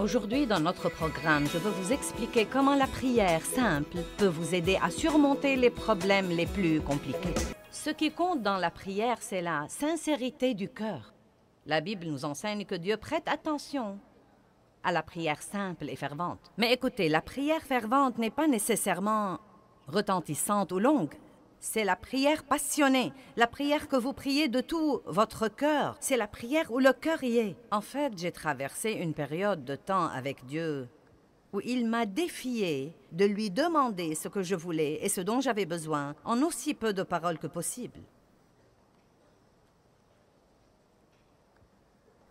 Aujourd'hui, dans notre programme, je veux vous expliquer comment la prière simple peut vous aider à surmonter les problèmes les plus compliqués. Ce qui compte dans la prière, c'est la sincérité du cœur. La Bible nous enseigne que Dieu prête attention à la prière simple et fervente. Mais écoutez, la prière fervente n'est pas nécessairement retentissante ou longue. C'est la prière passionnée, la prière que vous priez de tout votre cœur. C'est la prière où le cœur y est. En fait, j'ai traversé une période de temps avec Dieu où il m'a défié de lui demander ce que je voulais et ce dont j'avais besoin en aussi peu de paroles que possible.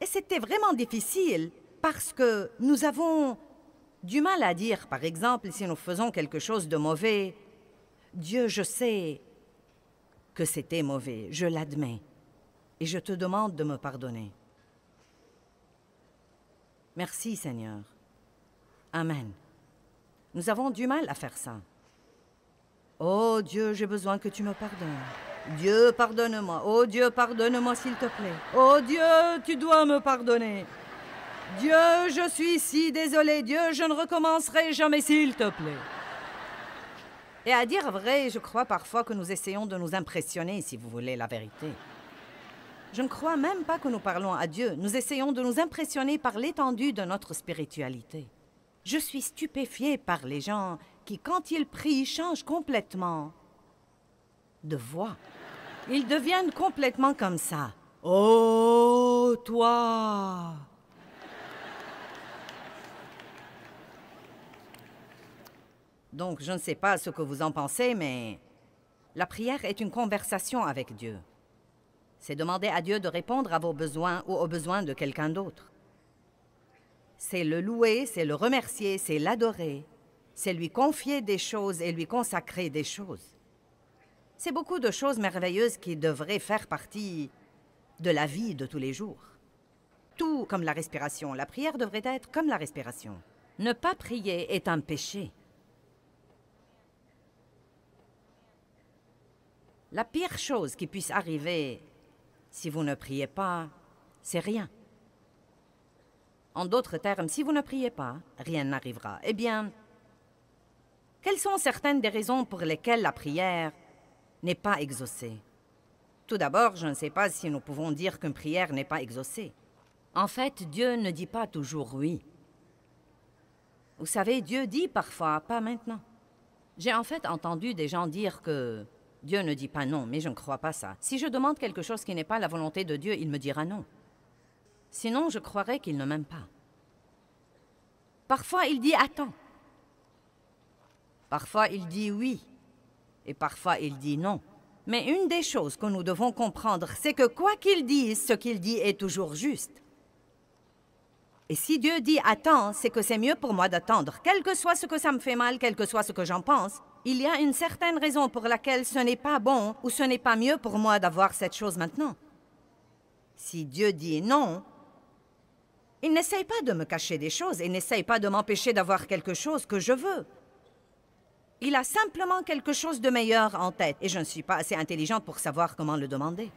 Et c'était vraiment difficile parce que nous avons du mal à dire, par exemple, si nous faisons quelque chose de mauvais, Dieu, je sais que c'était mauvais, je l'admets, et je te demande de me pardonner. Merci, Seigneur. Amen. Nous avons du mal à faire ça. Oh Dieu, j'ai besoin que tu me pardonnes. Dieu, pardonne-moi. Oh Dieu, pardonne-moi s'il te plaît. Oh Dieu, tu dois me pardonner. Dieu, je suis si désolée. Dieu, je ne recommencerai jamais s'il te plaît. Et à dire vrai, je crois parfois que nous essayons de nous impressionner, si vous voulez la vérité. Je ne crois même pas que nous parlons à Dieu. Nous essayons de nous impressionner par l'étendue de notre spiritualité. Je suis stupéfiée par les gens qui, quand ils prient, changent complètement de voix. Ils deviennent complètement comme ça. « Oh, toi !» Donc, je ne sais pas ce que vous en pensez, mais la prière est une conversation avec Dieu. C'est demander à Dieu de répondre à vos besoins ou aux besoins de quelqu'un d'autre. C'est le louer, c'est le remercier, c'est l'adorer. C'est lui confier des choses et lui consacrer des choses. C'est beaucoup de choses merveilleuses qui devraient faire partie de la vie de tous les jours. Tout comme la respiration. La prière devrait être comme la respiration. Ne pas prier est un péché. La pire chose qui puisse arriver si vous ne priez pas, c'est rien. En d'autres termes, si vous ne priez pas, rien n'arrivera. Eh bien, quelles sont certaines des raisons pour lesquelles la prière n'est pas exaucée? Tout d'abord, je ne sais pas si nous pouvons dire qu'une prière n'est pas exaucée. En fait, Dieu ne dit pas toujours oui. Vous savez, Dieu dit parfois, pas maintenant. J'ai en fait entendu des gens dire que Dieu ne dit pas non, mais je ne crois pas ça. Si je demande quelque chose qui n'est pas la volonté de Dieu, il me dira non. Sinon, je croirais qu'il ne m'aime pas. Parfois, il dit attends. Parfois, il dit oui. Et parfois, il dit non. Mais une des choses que nous devons comprendre, c'est que quoi qu'il dise, ce qu'il dit est toujours juste. Et si Dieu dit attends, c'est que c'est mieux pour moi d'attendre. Quel que soit ce que ça me fait mal, quel que soit ce que j'en pense, il y a une certaine raison pour laquelle ce n'est pas bon ou ce n'est pas mieux pour moi d'avoir cette chose maintenant. Si Dieu dit non, il n'essaye pas de me cacher des choses, il n'essaye pas de m'empêcher d'avoir quelque chose que je veux. Il a simplement quelque chose de meilleur en tête et je ne suis pas assez intelligente pour savoir comment le demander.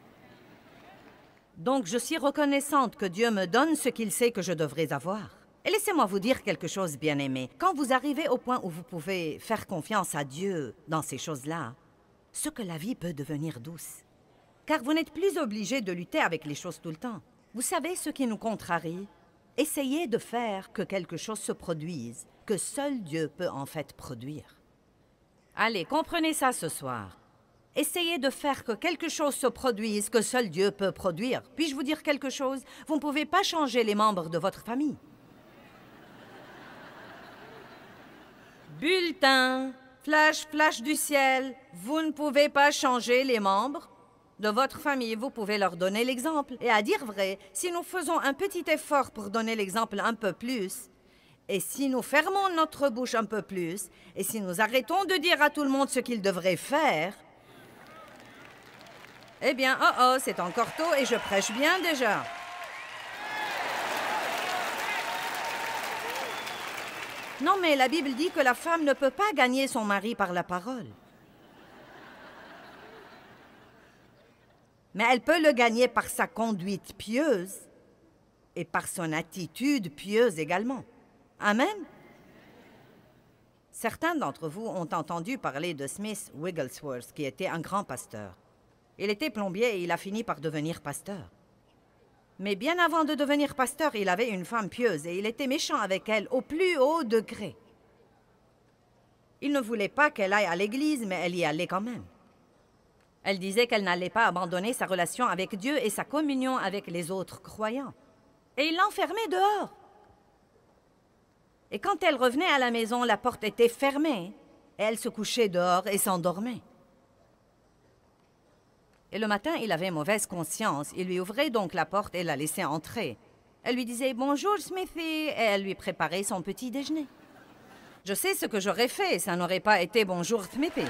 Donc je suis reconnaissante que Dieu me donne ce qu'il sait que je devrais avoir. Et laissez-moi vous dire quelque chose, bien-aimé. Quand vous arrivez au point où vous pouvez faire confiance à Dieu dans ces choses-là, ce que la vie peut devenir douce. Car vous n'êtes plus obligé de lutter avec les choses tout le temps. Vous savez ce qui nous contrarie? Essayez de faire que quelque chose se produise, que seul Dieu peut en fait produire. Allez, comprenez ça ce soir. Essayez de faire que quelque chose se produise, que seul Dieu peut produire. Puis-je vous dire quelque chose? Vous ne pouvez pas changer les membres de votre famille. Bulletin, flash, flash du ciel. Vous ne pouvez pas changer les membres de votre famille. Vous pouvez leur donner l'exemple. Et à dire vrai, si nous faisons un petit effort pour donner l'exemple un peu plus, et si nous fermons notre bouche un peu plus, et si nous arrêtons de dire à tout le monde ce qu'ils devraient faire, eh bien, oh, c'est encore tôt et je prêche bien déjà. Non, mais la Bible dit que la femme ne peut pas gagner son mari par la parole. Mais elle peut le gagner par sa conduite pieuse et par son attitude pieuse également. Amen. Certains d'entre vous ont entendu parler de Smith Wigglesworth, qui était un grand pasteur. Il était plombier et il a fini par devenir pasteur. Mais bien avant de devenir pasteur, il avait une femme pieuse et il était méchant avec elle au plus haut degré. Il ne voulait pas qu'elle aille à l'église, mais elle y allait quand même. Elle disait qu'elle n'allait pas abandonner sa relation avec Dieu et sa communion avec les autres croyants. Et il l'enfermait dehors. Et quand elle revenait à la maison, la porte était fermée. Et elle se couchait dehors et s'endormait. Et le matin, il avait mauvaise conscience. Il lui ouvrait donc la porte et la laissait entrer. Elle lui disait « Bonjour, Smithy » et elle lui préparait son petit déjeuner. Je sais ce que j'aurais fait, ça n'aurait pas été « Bonjour, Smithy ».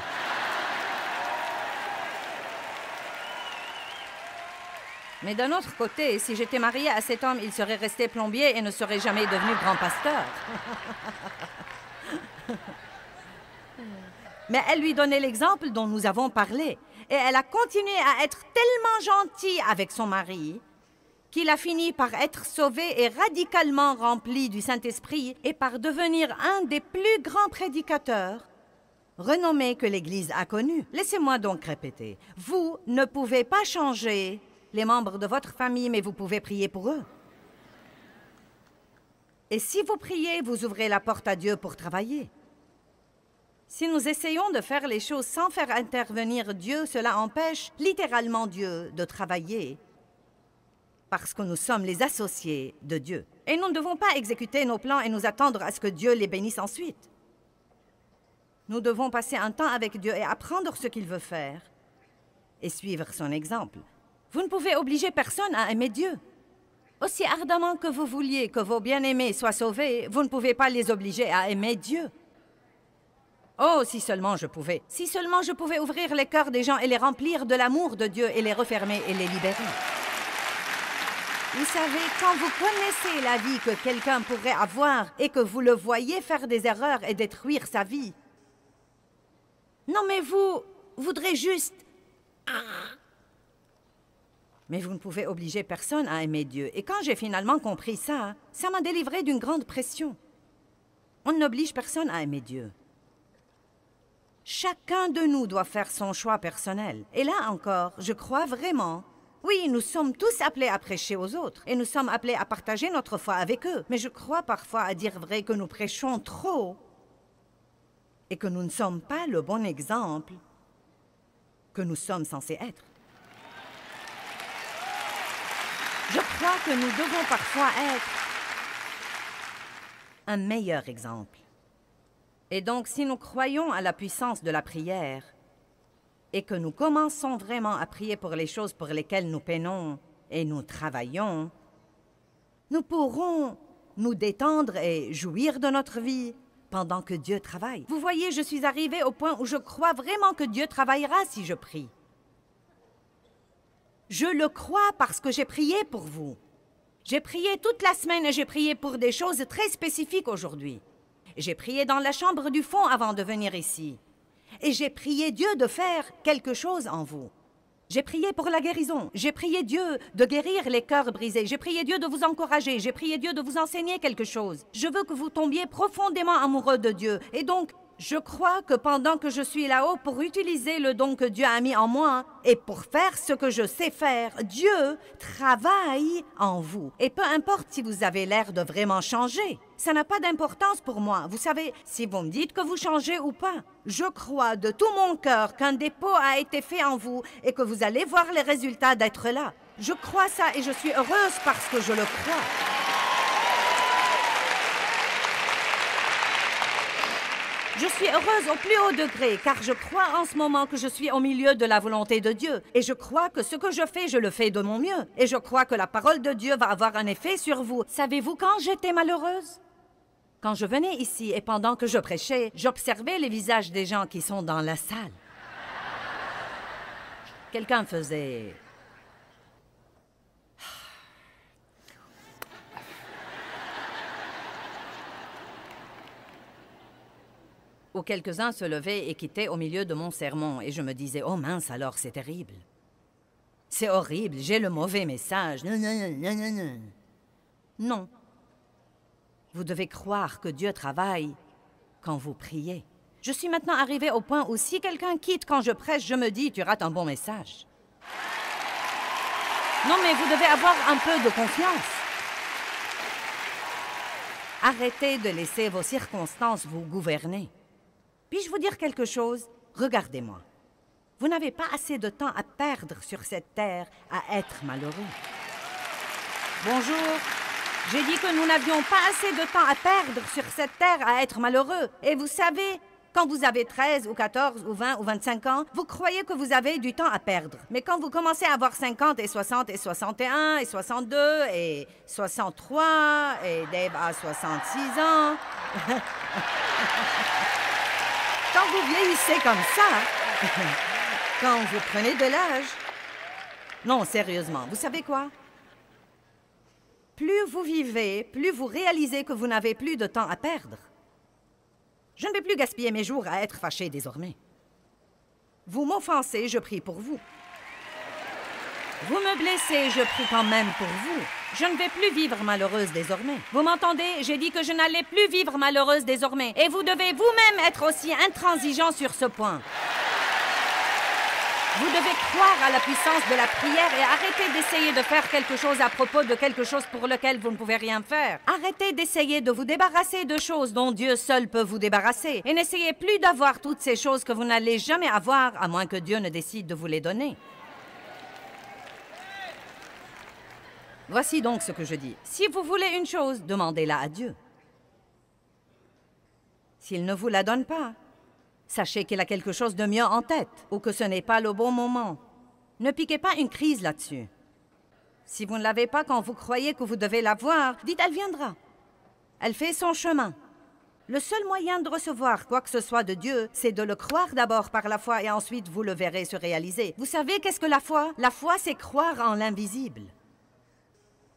Mais d'un autre côté, si j'étais mariée à cet homme, il serait resté plombier et ne serait jamais devenu grand pasteur. Mais elle lui donnait l'exemple dont nous avons parlé. Et elle a continué à être tellement gentille avec son mari qu'il a fini par être sauvé et radicalement rempli du Saint-Esprit et par devenir un des plus grands prédicateurs renommés que l'Église a connus. Laissez-moi donc répéter. Vous ne pouvez pas changer les membres de votre famille, mais vous pouvez prier pour eux. Et si vous priez, vous ouvrez la porte à Dieu pour travailler. Si nous essayons de faire les choses sans faire intervenir Dieu, cela empêche littéralement Dieu de travailler parce que nous sommes les associés de Dieu. Et nous ne devons pas exécuter nos plans et nous attendre à ce que Dieu les bénisse ensuite. Nous devons passer un temps avec Dieu et apprendre ce qu'il veut faire et suivre son exemple. Vous ne pouvez obliger personne à aimer Dieu. Aussi ardemment que vous vouliez que vos bien-aimés soient sauvés, vous ne pouvez pas les obliger à aimer Dieu. Oh, si seulement je pouvais. Si seulement je pouvais ouvrir les cœurs des gens et les remplir de l'amour de Dieu et les refermer et les libérer. Vous savez, quand vous connaissez la vie que quelqu'un pourrait avoir et que vous le voyez faire des erreurs et détruire sa vie, non mais vous voudrez juste... Mais vous ne pouvez obliger personne à aimer Dieu. Et quand j'ai finalement compris ça, ça m'a délivré d'une grande pression. On n'oblige personne à aimer Dieu. Chacun de nous doit faire son choix personnel. Et là encore, je crois vraiment... Oui, nous sommes tous appelés à prêcher aux autres. Et nous sommes appelés à partager notre foi avec eux. Mais je crois parfois, à dire vrai, que nous prêchons trop. Et que nous ne sommes pas le bon exemple que nous sommes censés être. Je crois que nous devons parfois être un meilleur exemple. Et donc, si nous croyons à la puissance de la prière et que nous commençons vraiment à prier pour les choses pour lesquelles nous peinons et nous travaillons, nous pourrons nous détendre et jouir de notre vie pendant que Dieu travaille. Vous voyez, je suis arrivée au point où je crois vraiment que Dieu travaillera si je prie. Je le crois parce que j'ai prié pour vous. J'ai prié toute la semaine et j'ai prié pour des choses très spécifiques aujourd'hui. J'ai prié dans la chambre du fond avant de venir ici. Et j'ai prié Dieu de faire quelque chose en vous. J'ai prié pour la guérison. J'ai prié Dieu de guérir les cœurs brisés. J'ai prié Dieu de vous encourager. J'ai prié Dieu de vous enseigner quelque chose. Je veux que vous tombiez profondément amoureux de Dieu. Et donc, je crois que pendant que je suis là-haut pour utiliser le don que Dieu a mis en moi et pour faire ce que je sais faire, Dieu travaille en vous. Et peu importe si vous avez l'air de vraiment changer, ça n'a pas d'importance pour moi. Vous savez, si vous me dites que vous changez ou pas, je crois de tout mon cœur qu'un dépôt a été fait en vous et que vous allez voir les résultats d'être là. Je crois ça et je suis heureuse parce que je le crois. Je suis heureuse au plus haut degré, car je crois en ce moment que je suis au milieu de la volonté de Dieu. Et je crois que ce que je le fais de mon mieux. Et je crois que la parole de Dieu va avoir un effet sur vous. Savez-vous quand j'étais malheureuse? Quand je venais ici et pendant que je prêchais, j'observais les visages des gens qui sont dans la salle. Quelqu'un faisait... Ou quelques-uns se levaient et quittaient au milieu de mon sermon, et je me disais, oh mince alors, c'est terrible. C'est horrible, j'ai le mauvais message. Non. Vous devez croire que Dieu travaille quand vous priez. Je suis maintenant arrivée au point où si quelqu'un quitte quand je prêche, je me dis « tu rates un bon message ». Non, mais vous devez avoir un peu de confiance. Arrêtez de laisser vos circonstances vous gouverner. Puis-je vous dire quelque chose? Regardez-moi. Vous n'avez pas assez de temps à perdre sur cette terre à être malheureux. Bonjour. J'ai dit que nous n'avions pas assez de temps à perdre sur cette terre à être malheureux. Et vous savez, quand vous avez 13 ou 14 ou 20 ou 25 ans, vous croyez que vous avez du temps à perdre. Mais quand vous commencez à avoir 50 et 60 et 61 et 62 et 63 et Dave a 66 ans... Quand vous vieillissez comme ça, quand vous prenez de l'âge... Non, sérieusement, vous savez quoi? Plus vous vivez, plus vous réalisez que vous n'avez plus de temps à perdre. Je ne vais plus gaspiller mes jours à être fâché désormais. Vous m'offensez, je prie pour vous. Vous me blessez, je prie quand même pour vous. Je ne vais plus vivre malheureuse désormais. Vous m'entendez? J'ai dit que je n'allais plus vivre malheureuse désormais. Et vous devez vous-même être aussi intransigeant sur ce point. Vous devez croire à la puissance de la prière et arrêter d'essayer de faire quelque chose à propos de quelque chose pour lequel vous ne pouvez rien faire. Arrêtez d'essayer de vous débarrasser de choses dont Dieu seul peut vous débarrasser. Et n'essayez plus d'avoir toutes ces choses que vous n'allez jamais avoir, à moins que Dieu ne décide de vous les donner. Voici donc ce que je dis. Si vous voulez une chose, demandez-la à Dieu. S'il ne vous la donne pas, sachez qu'il a quelque chose de mieux en tête ou que ce n'est pas le bon moment. Ne piquez pas une crise là-dessus. Si vous ne l'avez pas quand vous croyez que vous devez l'avoir, dites « elle viendra ». Elle fait son chemin. Le seul moyen de recevoir quoi que ce soit de Dieu, c'est de le croire d'abord par la foi et ensuite vous le verrez se réaliser. Vous savez qu'est-ce que la foi? La foi, c'est croire en l'invisible.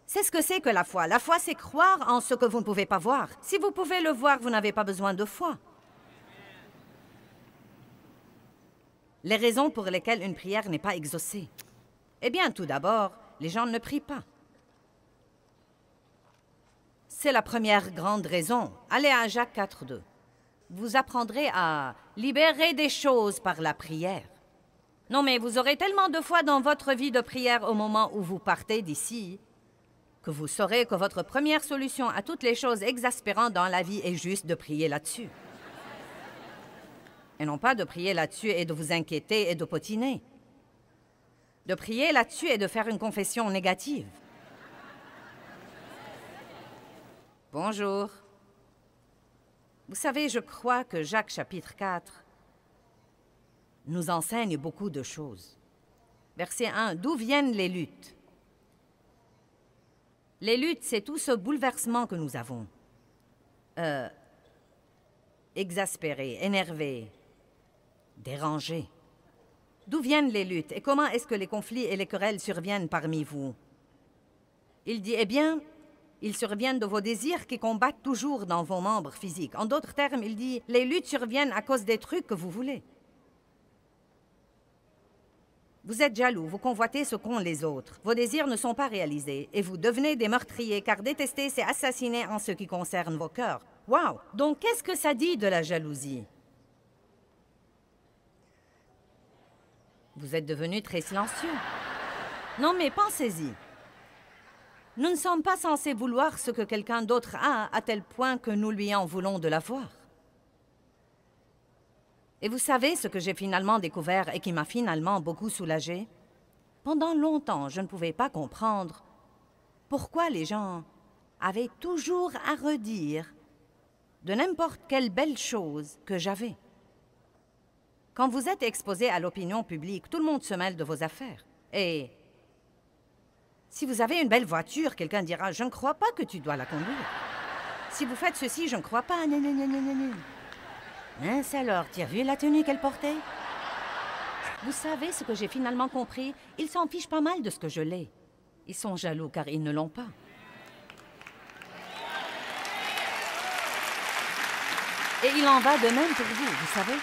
C'est ce que c'est que la foi. La foi, c'est croire en ce que vous ne pouvez pas voir. Si vous pouvez le voir, vous n'avez pas besoin de foi. Les raisons pour lesquelles une prière n'est pas exaucée. Eh bien, tout d'abord, les gens ne prient pas. C'est la première grande raison. Allez à Jacques 4:2. Vous apprendrez à libérer des choses par la prière. Non, mais vous aurez tellement de foi dans votre vie de prière au moment où vous partez d'ici que vous saurez que votre première solution à toutes les choses exaspérantes dans la vie est juste de prier là-dessus. Et non pas de prier là-dessus et de vous inquiéter et de potiner. De prier là-dessus et de faire une confession négative. Bonjour. Vous savez, je crois que Jacques chapitre 4 nous enseigne beaucoup de choses. Verset 1, d'où viennent les luttes? Les luttes, c'est tout ce bouleversement que nous avons. Exaspéré, énervé, dérangé. D'où viennent les luttes et comment est-ce que les conflits et les querelles surviennent parmi vous? Il dit, eh bien, ils surviennent de vos désirs qui combattent toujours dans vos membres physiques. En d'autres termes, il dit, les luttes surviennent à cause des trucs que vous voulez. Vous êtes jaloux, vous convoitez ce qu'ont les autres. Vos désirs ne sont pas réalisés et vous devenez des meurtriers, car détester, c'est assassiner en ce qui concerne vos cœurs. Wow! Donc, qu'est-ce que ça dit de la jalousie? Vous êtes devenu très silencieux. Non, mais pensez-y. Nous ne sommes pas censés vouloir ce que quelqu'un d'autre a à tel point que nous lui en voulons de l'avoir. Et vous savez ce que j'ai finalement découvert et qui m'a finalement beaucoup soulagée? Pendant longtemps, je ne pouvais pas comprendre pourquoi les gens avaient toujours à redire de n'importe quelle belle chose que j'avais. Quand vous êtes exposé à l'opinion publique, tout le monde se mêle de vos affaires. Et si vous avez une belle voiture, quelqu'un dira « Je ne crois pas que tu dois la conduire. » Si vous faites ceci, je ne crois pas. Mince alors, tu as vu la tenue qu'elle portait? Vous savez ce que j'ai finalement compris? Ils s'en fichent pas mal de ce que je l'ai. Ils sont jaloux car ils ne l'ont pas. Et il en va de même pour vous, vous savez.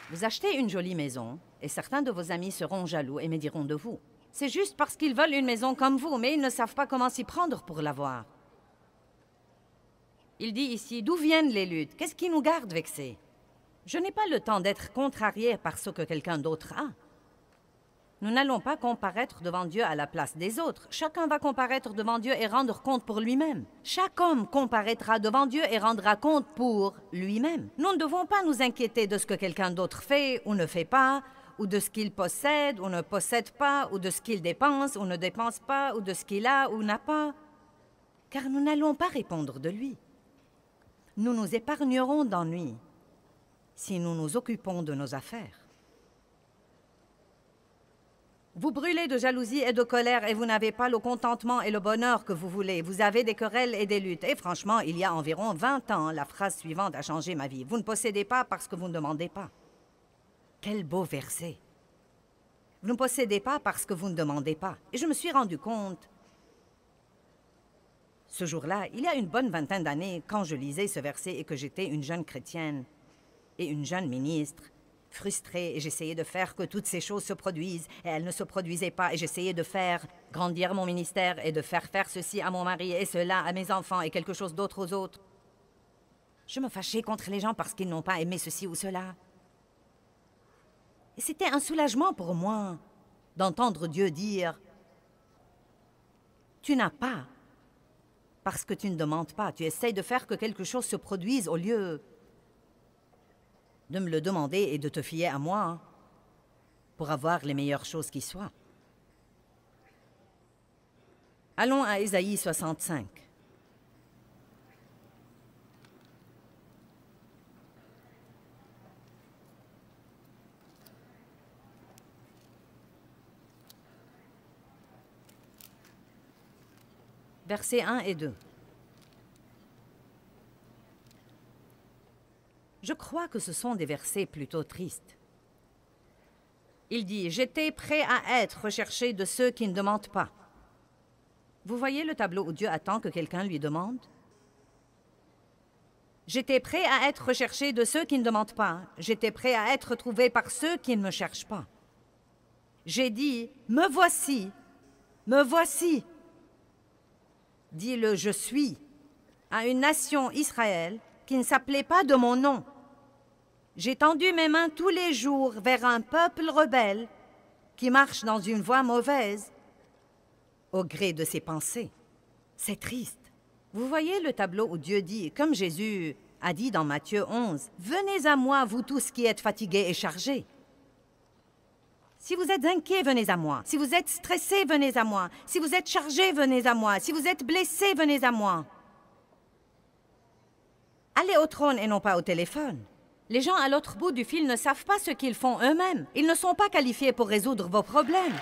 Vous achetez une jolie maison et certains de vos amis seront jaloux et me diront de vous. C'est juste parce qu'ils veulent une maison comme vous, mais ils ne savent pas comment s'y prendre pour l'avoir. Il dit ici, d'où viennent les luttes? Qu'est-ce qui nous garde vexés? Je n'ai pas le temps d'être contrarié par ce que quelqu'un d'autre a. Nous n'allons pas comparaître devant Dieu à la place des autres. Chacun va comparaître devant Dieu et rendre compte pour lui-même. Chaque homme comparaîtra devant Dieu et rendra compte pour lui-même. Nous ne devons pas nous inquiéter de ce que quelqu'un d'autre fait ou ne fait pas, ou de ce qu'il possède ou ne possède pas, ou de ce qu'il dépense ou ne dépense pas, ou de ce qu'il a ou n'a pas. Car nous n'allons pas répondre de lui. Nous nous épargnerons d'ennui si nous nous occupons de nos affaires. Vous brûlez de jalousie et de colère et vous n'avez pas le contentement et le bonheur que vous voulez. Vous avez des querelles et des luttes. Et franchement, il y a environ 20 ans, la phrase suivante a changé ma vie. Vous ne possédez pas parce que vous ne demandez pas. Quel beau verset. Vous ne possédez pas parce que vous ne demandez pas. Et je me suis rendu compte, ce jour-là, il y a une bonne vingtaine d'années, quand je lisais ce verset et que j'étais une jeune chrétienne et une jeune ministre, frustrée, et j'essayais de faire que toutes ces choses se produisent, et elles ne se produisaient pas, et j'essayais de faire grandir mon ministère, et de faire ceci à mon mari, et cela à mes enfants, et quelque chose d'autre aux autres. Je me fâchais contre les gens parce qu'ils n'ont pas aimé ceci ou cela. Et c'était un soulagement pour moi d'entendre Dieu dire « Tu n'as pas parce que tu ne demandes pas, tu essayes de faire que quelque chose se produise au lieu de me le demander et de te fier à moi pour avoir les meilleures choses qui soient. » Allons à Ésaïe 65. Versets 1 et 2. Je crois que ce sont des versets plutôt tristes. Il dit « J'étais prêt à être recherché de ceux qui ne demandent pas. » Vous voyez le tableau où Dieu attend que quelqu'un lui demande? J'étais prêt à être recherché de ceux qui ne demandent pas. J'étais prêt à être trouvé par ceux qui ne me cherchent pas. J'ai dit « Me voici, me voici. » Dit le « Je suis » à une nation Israël qui ne s'appelait pas de mon nom. J'ai tendu mes mains tous les jours vers un peuple rebelle qui marche dans une voie mauvaise au gré de ses pensées. C'est triste. Vous voyez le tableau où Dieu dit, comme Jésus a dit dans Matthieu 11, « Venez à moi, vous tous qui êtes fatigués et chargés. » Si vous êtes inquiets, venez à moi. Si vous êtes stressés, venez à moi. Si vous êtes chargés, venez à moi. Si vous êtes blessés, venez à moi. Allez au trône et non pas au téléphone. Les gens à l'autre bout du fil ne savent pas ce qu'ils font eux-mêmes. Ils ne sont pas qualifiés pour résoudre vos problèmes.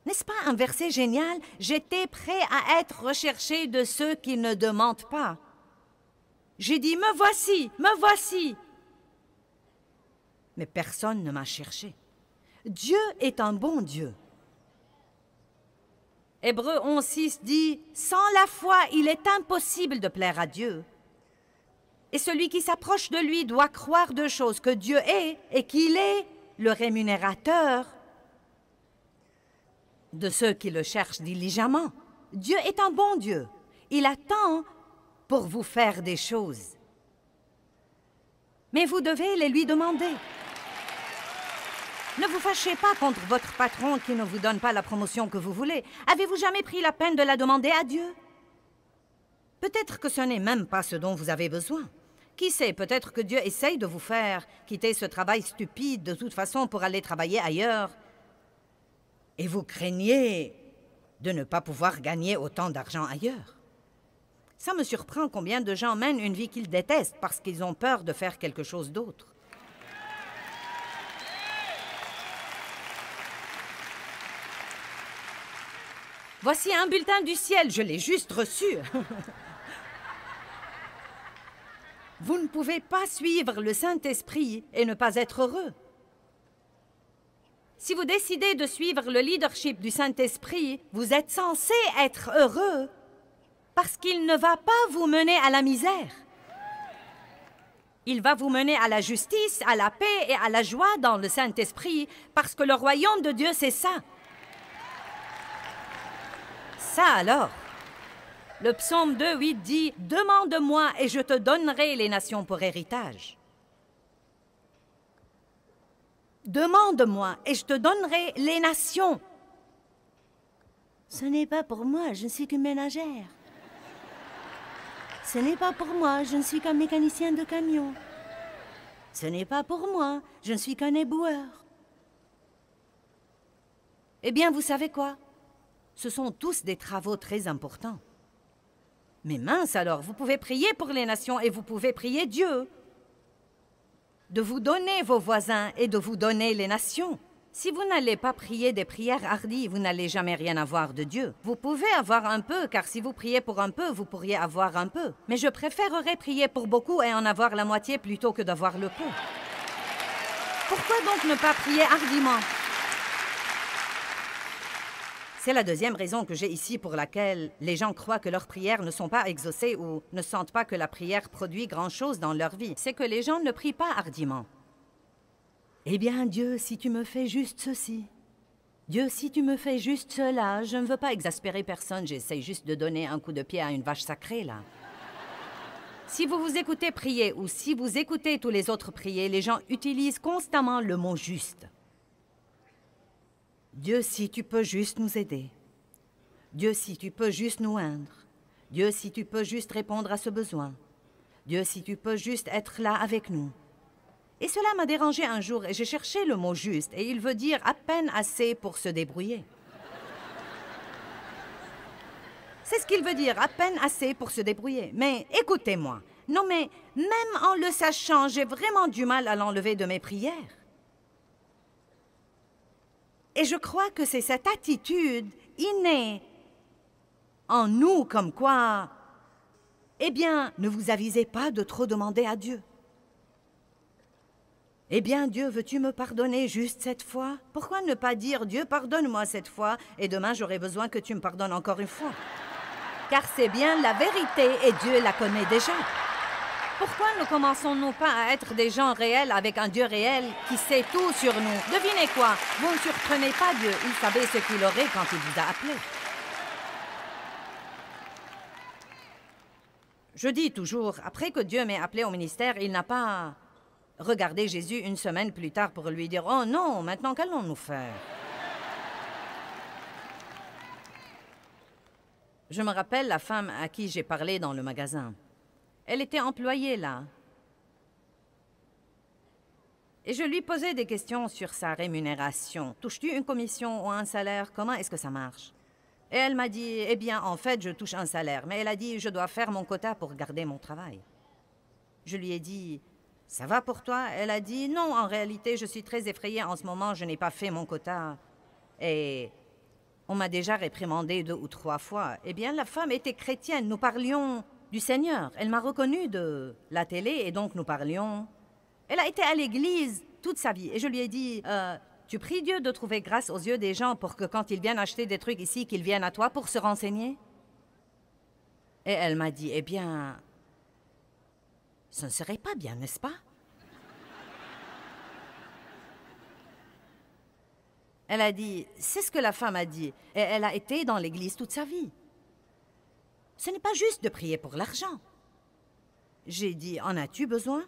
N'est-ce pas un verset génial? J'étais prêt à être recherché de ceux qui ne demandent pas. J'ai dit, me voici, me voici. Mais personne ne m'a cherché. Dieu est un bon Dieu. Hébreux 11:6 dit, sans la foi, il est impossible de plaire à Dieu. Et celui qui s'approche de lui doit croire deux choses, que Dieu est et qu'il est le rémunérateur de ceux qui le cherchent diligemment. Dieu est un bon Dieu. Il attend pour vous faire des choses. Mais vous devez les lui demander. Ne vous fâchez pas contre votre patron qui ne vous donne pas la promotion que vous voulez. Avez-vous jamais pris la peine de la demander à Dieu? Peut-être que ce n'est même pas ce dont vous avez besoin. Qui sait, peut-être que Dieu essaye de vous faire quitter ce travail stupide de toute façon pour aller travailler ailleurs. Et vous craignez de ne pas pouvoir gagner autant d'argent ailleurs. Ça me surprend combien de gens mènent une vie qu'ils détestent parce qu'ils ont peur de faire quelque chose d'autre. Voici un bulletin du ciel, je l'ai juste reçu. Vous ne pouvez pas suivre le Saint-Esprit et ne pas être heureux. Si vous décidez de suivre le leadership du Saint-Esprit, vous êtes censé être heureux parce qu'il ne va pas vous mener à la misère. Il va vous mener à la justice, à la paix et à la joie dans le Saint-Esprit, parce que le royaume de Dieu, c'est ça. Ça alors. Le psaume 2:8 dit « Demande-moi et je te donnerai les nations pour héritage. » Demande-moi et je te donnerai les nations. Ce n'est pas pour moi, je ne suis qu'une ménagère. Ce n'est pas pour moi, je ne suis qu'un mécanicien de camion. Ce n'est pas pour moi, je ne suis qu'un éboueur. Eh bien, vous savez quoi? Ce sont tous des travaux très importants. Mais mince alors, vous pouvez prier pour les nations et vous pouvez prier Dieu de vous donner vos voisins et de vous donner les nations. Si vous n'allez pas prier des prières hardies, vous n'allez jamais rien avoir de Dieu. Vous pouvez avoir un peu, car si vous priez pour un peu, vous pourriez avoir un peu. Mais je préférerais prier pour beaucoup et en avoir la moitié plutôt que d'avoir le peu. Pourquoi donc ne pas prier hardiment? C'est la deuxième raison que j'ai ici pour laquelle les gens croient que leurs prières ne sont pas exaucées ou ne sentent pas que la prière produit grand-chose dans leur vie. C'est que les gens ne prient pas hardiment. Eh bien, Dieu, si tu me fais juste ceci, Dieu, si tu me fais juste cela, je ne veux pas exaspérer personne, j'essaie juste de donner un coup de pied à une vache sacrée, là. Si vous vous écoutez prier ou si vous écoutez tous les autres prier, les gens utilisent constamment le mot « juste ». Dieu, si tu peux juste nous aider. Dieu, si tu peux juste nous oindre. Dieu, si tu peux juste répondre à ce besoin. Dieu, si tu peux juste être là avec nous. Et cela m'a dérangé un jour et j'ai cherché le mot « juste » et il veut dire à peine assez pour se débrouiller. C'est ce qu'il veut dire, à peine assez pour se débrouiller. Mais écoutez-moi, non mais même en le sachant, j'ai vraiment du mal à l'enlever de mes prières. Et je crois que c'est cette attitude innée en nous comme quoi, eh bien, ne vous avisez pas de trop demander à Dieu. Eh bien, Dieu, veux-tu me pardonner juste cette fois? Pourquoi ne pas dire, Dieu, pardonne-moi cette fois, et demain, j'aurai besoin que tu me pardonnes encore une fois? Car c'est bien la vérité, et Dieu la connaît déjà. Pourquoi ne commençons-nous pas à être des gens réels avec un Dieu réel qui sait tout sur nous? Devinez quoi? Vous ne surprenez pas Dieu, il savait ce qu'il aurait quand il vous a appelé. Je dis toujours, après que Dieu m'ait appelé au ministère, il n'a pas regardé Jésus une semaine plus tard pour lui dire « Oh non, maintenant qu'allons-nous faire ?» Je me rappelle la femme à qui j'ai parlé dans le magasin. Elle était employée là. Et je lui posais des questions sur sa rémunération. Touches-tu une commission ou un salaire? Comment est-ce que ça marche? Et elle m'a dit, eh bien, en fait, je touche un salaire. Mais elle a dit, je dois faire mon quota pour garder mon travail. Je lui ai dit, ça va pour toi? Elle a dit, non, en réalité, je suis très effrayée en ce moment, je n'ai pas fait mon quota. Et on m'a déjà réprimandé 2 ou 3 fois. Eh bien, la femme était chrétienne, nous parlions du Seigneur. Elle m'a reconnue de la télé et donc nous parlions. Elle a été à l'église toute sa vie et je lui ai dit, tu pries Dieu de trouver grâce aux yeux des gens pour que quand ils viennent acheter des trucs ici, qu'ils viennent à toi pour se renseigner? Et elle m'a dit, eh bien, ce ne serait pas bien, n'est-ce pas? Elle a dit, c'est ce que la femme a dit et elle a été dans l'église toute sa vie. Ce n'est pas juste de prier pour l'argent. J'ai dit, en as-tu besoin?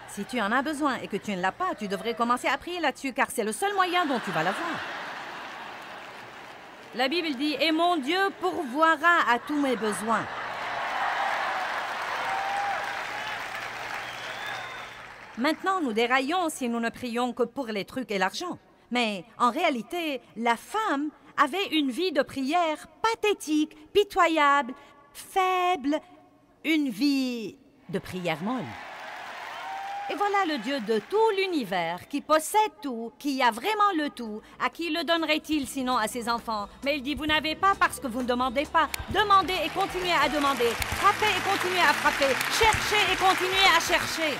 Si tu en as besoin et que tu ne l'as pas, tu devrais commencer à prier là-dessus, car c'est le seul moyen dont tu vas l'avoir. La Bible dit, « Et mon Dieu pourvoira à tous mes besoins. » Maintenant, nous déraillons si nous ne prions que pour les trucs et l'argent. Mais en réalité, la femme avait une vie de prière pathétique, pitoyable, faible, une vie de prière molle. Et voilà le Dieu de tout l'univers, qui possède tout, qui a vraiment le tout. À qui le donnerait-il sinon à ses enfants? Mais il dit, vous n'avez pas parce que vous ne demandez pas. Demandez et continuez à demander. Frappez et continuez à frapper. Cherchez et continuez à chercher.